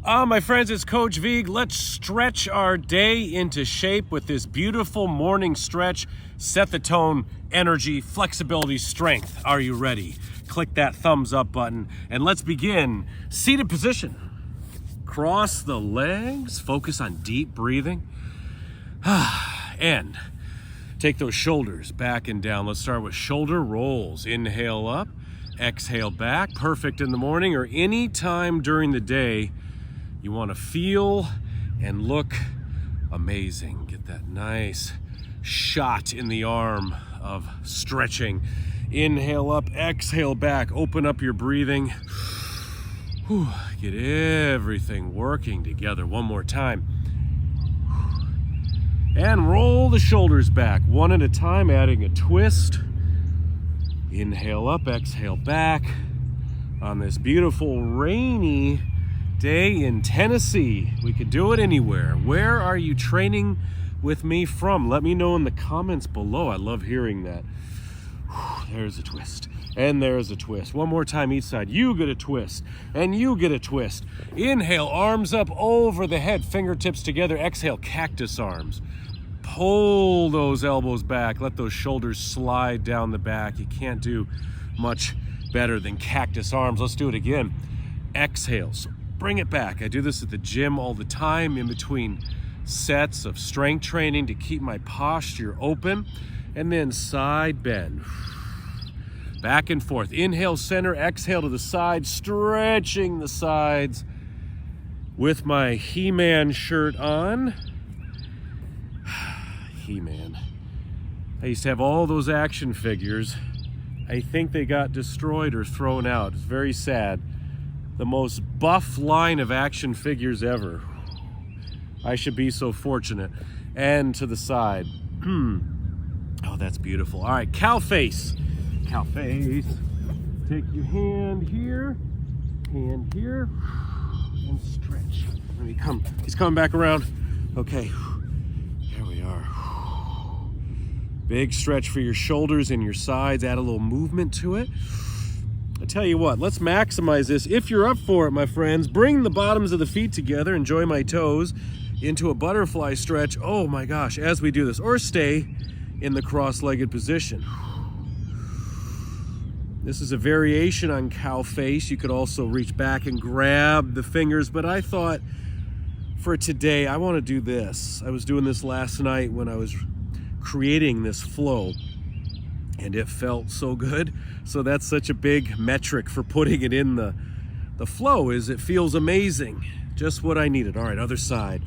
My friends, it's Coach Vigue. Let's stretch our day into shape with this beautiful morning stretch. Set the tone, energy, flexibility, strength. Are you ready? Click that thumbs up button and let's begin. Seated position. Cross the legs, focus on deep breathing. And take those shoulders back and down. Let's start with shoulder rolls. Inhale up, exhale back. Perfect in the morning or any time during the day. You want to feel and look amazing. Get that nice shot in the arm of stretching. Inhale up, exhale back. Open up your breathing. Whew. Get everything working together. One more time. And roll the shoulders back, one at a time, adding a twist. Inhale up, exhale back. On this beautiful rainy day in Tennessee. We could do it anywhere. Where are you training with me from? Let me know in the comments below. I love hearing that. There's a twist. And there's a twist. One more time each side. You get a twist. And you get a twist. Inhale, arms up over the head, fingertips together. Exhale, cactus arms. Pull those elbows back. Let those shoulders slide down the back. You can't do much better than cactus arms. Let's do it again. Exhale. So bring it back. I do this at the gym all the time in between sets of strength training to keep my posture open. And then side bend. Back and forth. Inhale, center. Exhale to the side. Stretching the sides with my He-Man shirt on. He-Man. I used to have all those action figures. I think they got destroyed or thrown out. It's very sad. The most buff line of action figures ever. I should be so fortunate. And to the side. Oh, that's beautiful. All right, cow face. Cow face. Take your hand here, and stretch. Let me come. He's coming back around. Okay, there we are. Big stretch for your shoulders and your sides. Add a little movement to it. I tell you what, let's maximize this. If you're up for it, my friends, bring the bottoms of the feet together, enjoy my toes, into a butterfly stretch. Oh my gosh, as we do this, or stay in the cross-legged position. This is a variation on cow face. You could also reach back and grab the fingers, but I thought for today, I want to do this. I was doing this last night when I was creating this flow, and it felt so good. So that's such a big metric for putting it in the flow, is it feels amazing. Just what I needed. All right, other side.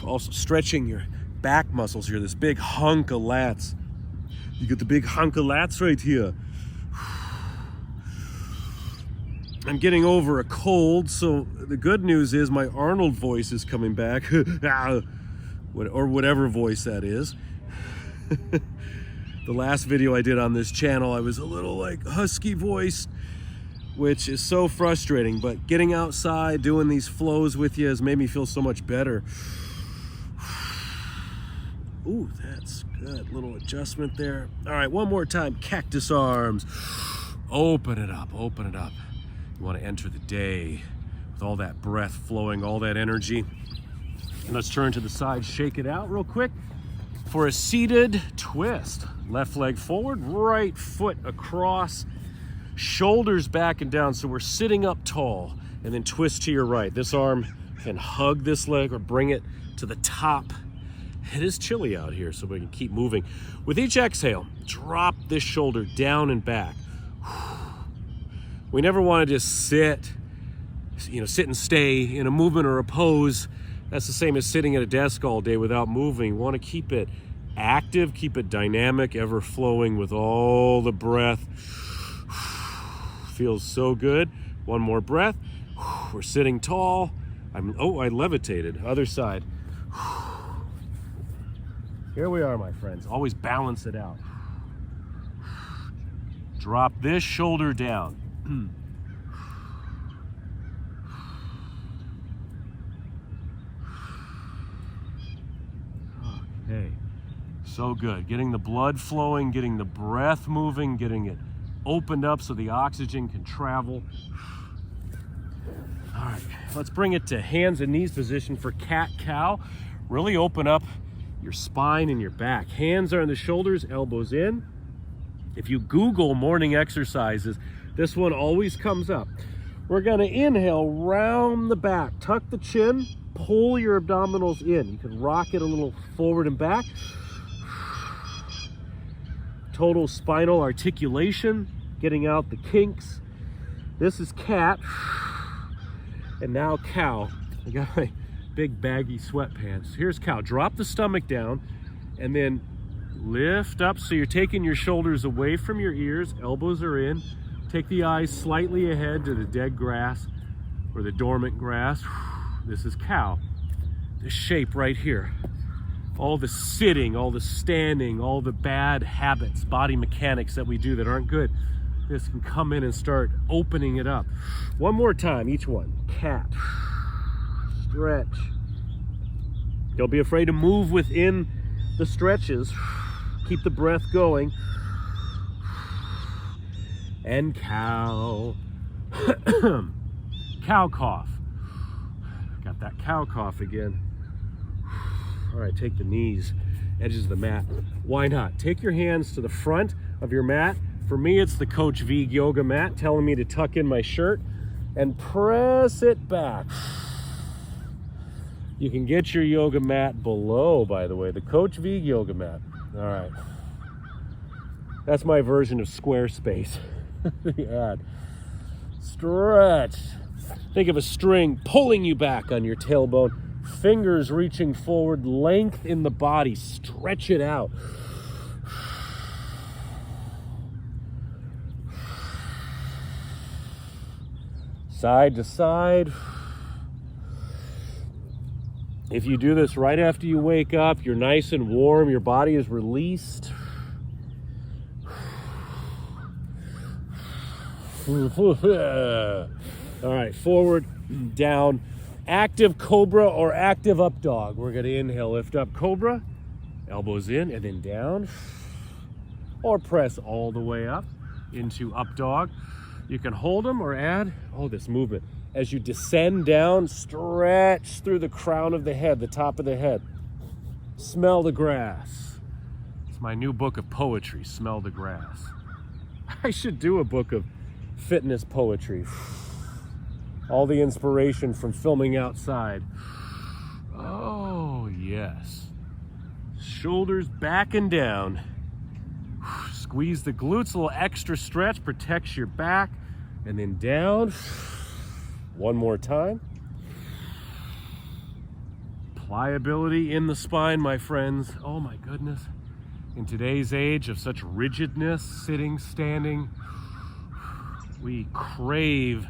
Also stretching your back muscles here, this big hunk of lats. You get the big hunk of lats right here. I'm getting over a cold, so the good news is my Arnold voice is coming back. Or whatever voice that is. The last video I did on this channel, I was a little like husky voiced, which is so frustrating, but getting outside, doing these flows with you has made me feel so much better. Ooh, that's good. Little adjustment there. All right, one more time. Cactus arms. Open it up, open it up. You want to enter the day with all that breath flowing, all that energy. And let's turn to the side, shake it out real quick for a seated twist. Left leg forward, right foot across, shoulders back and down. So we're sitting up tall, and then twist to your right. This arm can hug this leg or bring it to the top. It is chilly out here, so we can keep moving. With each exhale, drop this shoulder down and back. We never want to just sit and stay in a movement or a pose. That's the same as sitting at a desk all day without moving. You want to keep it active, keep it dynamic, ever flowing with all the breath. Feels so good. One more breath. We're sitting tall. I levitated. Other side. Here we are, my friends. Always balance it out. Drop this shoulder down. Okay, so good. Getting the blood flowing, getting the breath moving, getting it opened up so the oxygen can travel. All right. Let's bring it to hands and knees position for cat-cow. Really open up your spine and your back. Hands are on the shoulders, elbows in. If you Google morning exercises, this one always comes up. We're gonna inhale, round the back, tuck the chin, pull your abdominals in. You can rock it a little forward and back. Total spinal articulation, getting out the kinks. This is cat, and now cow. I got my big baggy sweatpants. Here's cow. Drop the stomach down, and then lift up. So you're taking your shoulders away from your ears, elbows are in. Take the eyes slightly ahead to the dead grass or the dormant grass. This is cow. This shape right here. All the sitting, all the standing, all the bad habits, body mechanics that we do that aren't good. This can come in and start opening it up. One more time, each one. Cat. Stretch. Don't be afraid to move within the stretches. Keep the breath going. And cow. Cow cough. Got that cow cough again. All right, take the knees, edges of the mat. Why not? Take your hands to the front of your mat. For me, it's the Coach Vigue yoga mat telling me to tuck in my shirt and press it back. You can get your yoga mat below, by the way, the Coach Vigue yoga mat. All right. That's my version of Squarespace. The ad. Stretch. Think of a string pulling you back on your tailbone. Fingers reaching forward, length in the body. Stretch it out. Side to side. If you do this right after you wake up, you're nice and warm, your body is released. All right, forward, down. Active Cobra or active up dog. We're gonna inhale, lift up Cobra, elbows in and then down. Or press all the way up into up dog. You can hold them or add, this movement. As you descend down, stretch through the crown of the head, the top of the head. Smell the grass. It's my new book of poetry, Smell the Grass. I should do a book of fitness poetry. All the inspiration from filming outside. Oh, yes. Shoulders back and down. Squeeze the glutes, a little extra stretch, protects your back. And then down. One more time. Pliability in the spine, my friends. Oh my goodness. In today's age of such rigidness, sitting, standing, we crave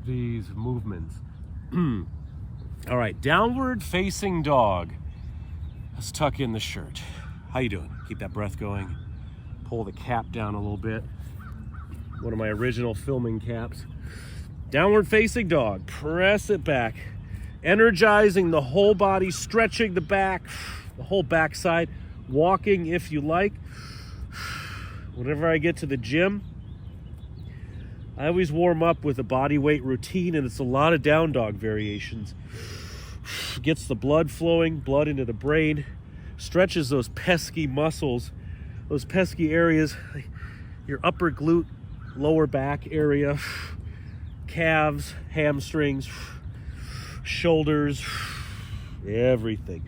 these movements. All right, downward facing dog. Let's tuck in the shirt. How you doing? Keep that breath going. Pull the cap down a little bit. One of my original filming caps. Downward facing dog. Press it back. Energizing the whole body, stretching the back, the whole backside. Walking if you like. Whenever I get to the gym, I always warm up with a body weight routine, and it's a lot of down dog variations. Gets the blood flowing, blood into the brain, stretches those pesky muscles, those pesky areas, your upper glute, lower back area, calves, hamstrings, shoulders, everything.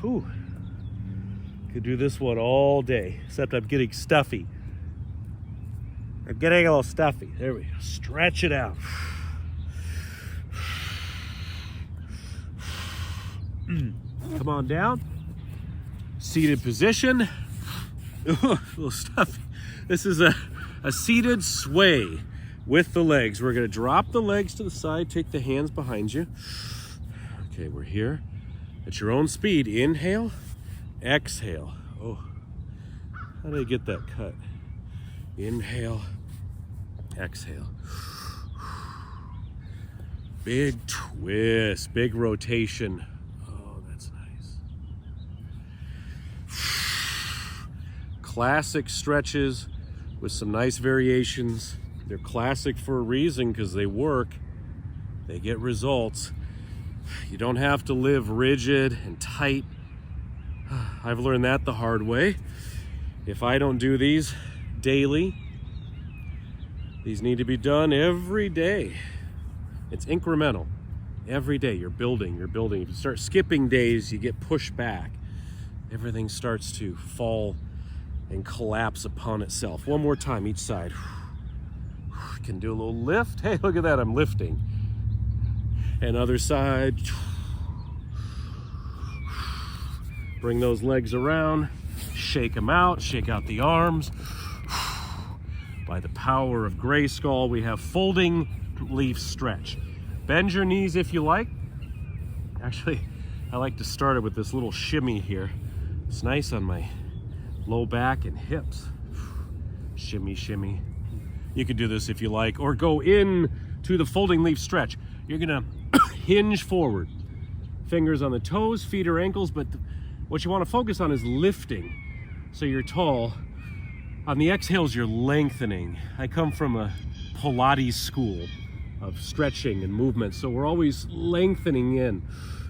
Ooh. Could do this one all day, except I'm getting stuffy. I'm getting a little stuffy. There we go. Stretch it out. Come on down. Seated position. Ooh, a little stuffy. This is a seated sway with the legs. We're going to drop the legs to the side, take the hands behind you. Okay, we're here. At your own speed. Inhale. Exhale. Oh, how did I get that cut? Inhale, exhale. Big twist, big rotation. Oh, that's nice. Classic stretches with some nice variations. They're classic for a reason because they work. They get results. You don't have to live rigid and tight. I've learned that the hard way. If I don't do these daily, these need to be done every day. It's incremental. Every day you're building. If you start skipping days, you get pushed back. Everything starts to fall and collapse upon itself. One more time, each side. Can do a little lift. Hey, look at that, I'm lifting. And other side. Bring those legs around, shake them out, shake out the arms. By the power of Grayskull, we have folding leaf stretch. Bend your knees if you like. Actually, I like to start it with this little shimmy here. It's nice on my low back and hips. Shimmy, shimmy. You could do this if you like, or go in to the folding leaf stretch. You're gonna hinge forward. Fingers on the toes, feet or ankles, but what you want to focus on is lifting. So you're tall. On the exhales, you're lengthening. I come from a Pilates school of stretching and movement, so we're always lengthening in.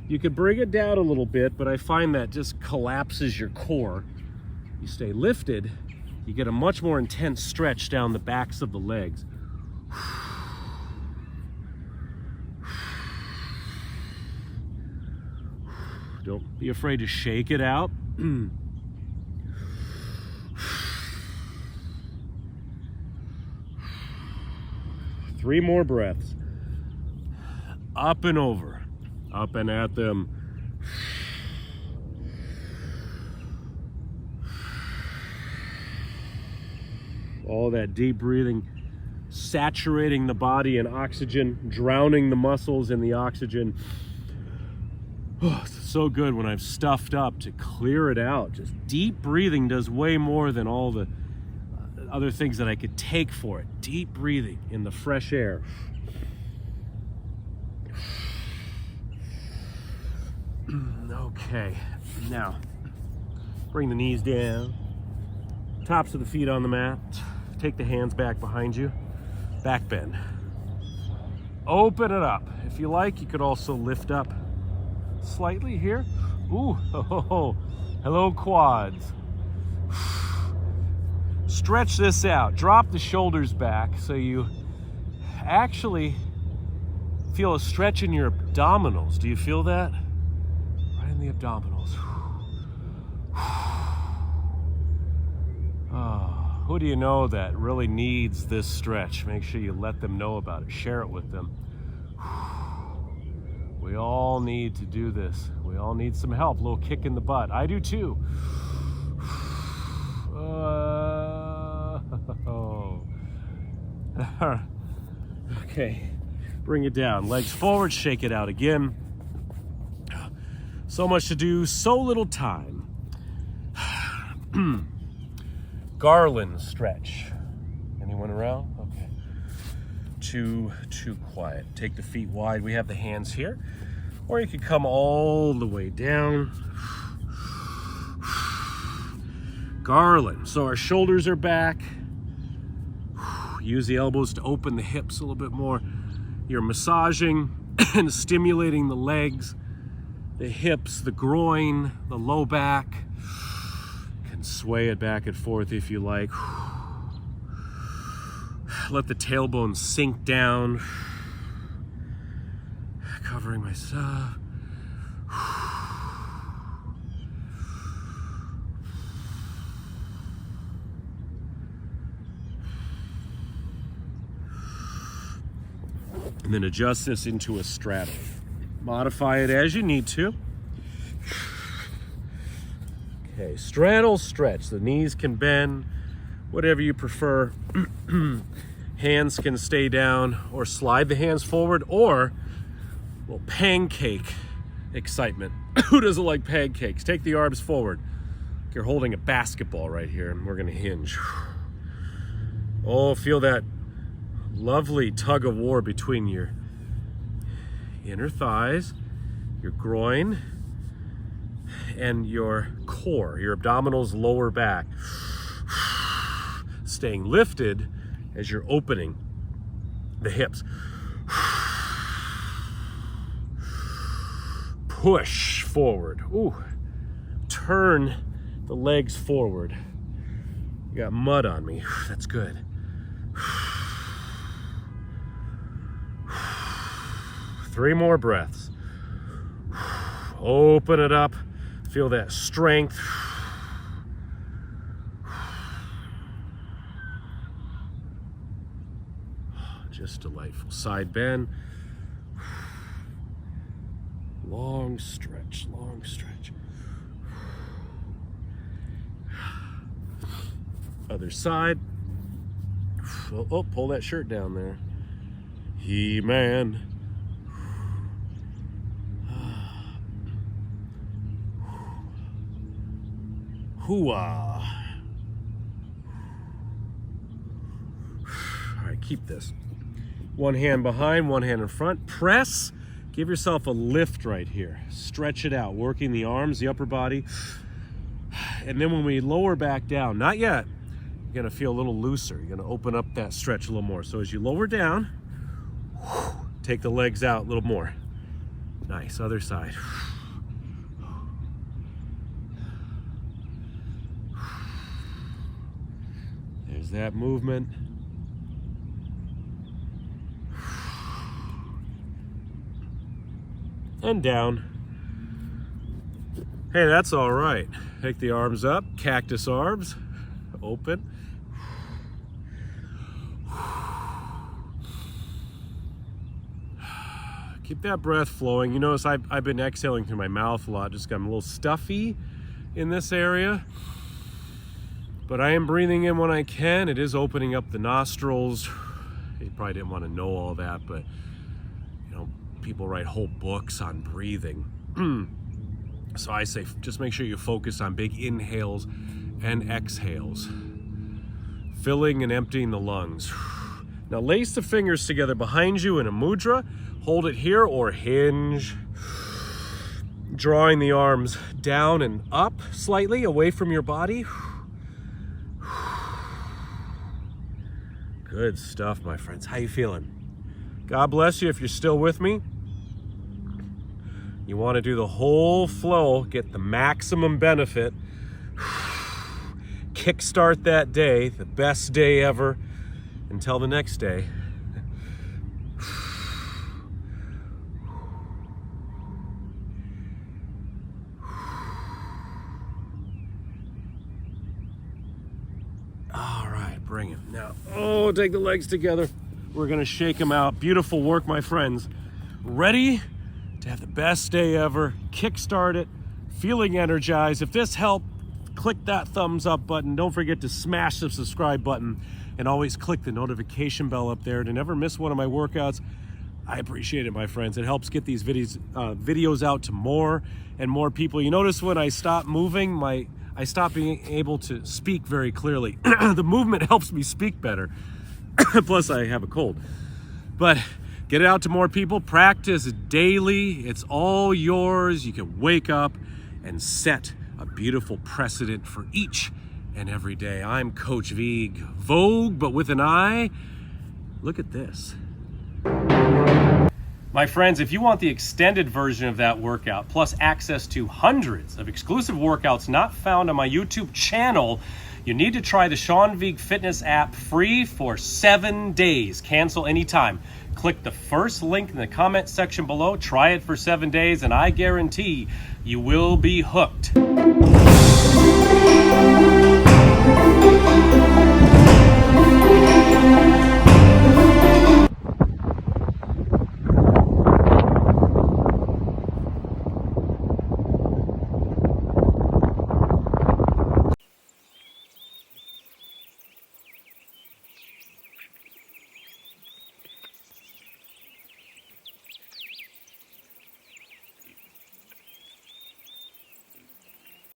You could bring it down a little bit, but I find that just collapses your core. You stay lifted, you get a much more intense stretch down the backs of the legs. Don't be afraid to shake it out. 3 more breaths. Up and over. Up and at them. All that deep breathing, saturating the body in oxygen, drowning the muscles in the oxygen. Oh, it's so good when I've stuffed up to clear it out. Just deep breathing does way more than all the other things that I could take for it. Deep breathing in the fresh air. Okay, now bring the knees down, tops of the feet on the mat. Take the hands back behind you. Back bend. Open it up. If you like, you could also lift up slightly here. Ooh, oh, hello quads. Stretch this out. Drop the shoulders back so you actually feel a stretch in your abdominals. Do you feel that? Right in the abdominals. Oh, who do you know that really needs this stretch? Make sure you let them know about it. Share it with them. We all need to do this. We all need some help. A little kick in the butt. I do too. Okay, bring it down. Legs forward, shake it out again. So much to do, so little time. Garland stretch. Anyone around? Okay. Too quiet. Take the feet wide. We have the hands here. Or you could come all the way down. Garland. So our shoulders are back. Use the elbows to open the hips a little bit more. You're massaging and stimulating the legs, the hips, the groin, the low back. You can sway it back and forth if you like. Let the tailbone sink down. Covering myself. And then adjust this into a straddle. Modify it as you need to. Okay, straddle stretch. The knees can bend, whatever you prefer. Hands can stay down or slide the hands forward, or a little pancake excitement. Who doesn't like pancakes? Take the arms forward. You're holding a basketball right here, and we're gonna hinge. Oh, feel that lovely tug of war between your inner thighs, your groin, and your core, your abdominals, lower back. Staying lifted as you're opening the hips. Push forward. Ooh. Turn the legs forward. You got mud on me. That's good. 3 more breaths. Open it up. Feel that strength. Just delightful. Side bend. Long stretch, long stretch. Other side. Oh, pull that shirt down there. He-Man. Hoo-ah. All right, keep this. One hand behind, one hand in front. Press. Give yourself a lift right here. Stretch it out, working the arms, the upper body. And then when we lower back down, not yet, you're gonna feel a little looser. You're gonna open up that stretch a little more. So as you lower down, take the legs out a little more. Nice, other side. There's that movement. And down. Hey, that's all right. Take the arms up, cactus arms, open. Keep that breath flowing. You notice I've been exhaling through my mouth a lot, just got a little stuffy in this area. But I am breathing in when I can. It is opening up the nostrils. You probably didn't want to know all that, but you know, people write whole books on breathing. So I say just make sure you focus on big inhales and exhales. Filling and emptying the lungs. Now lace the fingers together behind you in a mudra. Hold it here or hinge. Drawing the arms down and up slightly away from your body. Good stuff, my friends. How you feeling? God bless you if you're still with me. You want to do the whole flow, get the maximum benefit. Kickstart that day, the best day ever, until the next day. All right, bring it. Now, take the legs together. We're gonna shake them out. Beautiful work, my friends. Ready to have the best day ever. Kickstart it, feeling energized. If this helped, click that thumbs up button. Don't forget to smash the subscribe button and always click the notification bell up there to never miss one of my workouts. I appreciate it, my friends. It helps get these videos out to more and more people. You notice when I stop moving, I stop being able to speak very clearly. The movement helps me speak better. Plus I have a cold. But get it out to more people. Practice daily. It's all yours. You can wake up and set a beautiful precedent for each and every day. I'm Coach Vigue. Vogue, but with an I. Look at this. My friends, if you want the extended version of that workout, plus access to hundreds of exclusive workouts not found on my YouTube channel, you need to try the Sean Vigue Fitness app free for 7 days. Cancel anytime. Click the first link in the comment section below. Try it for 7 days, and I guarantee you will be hooked.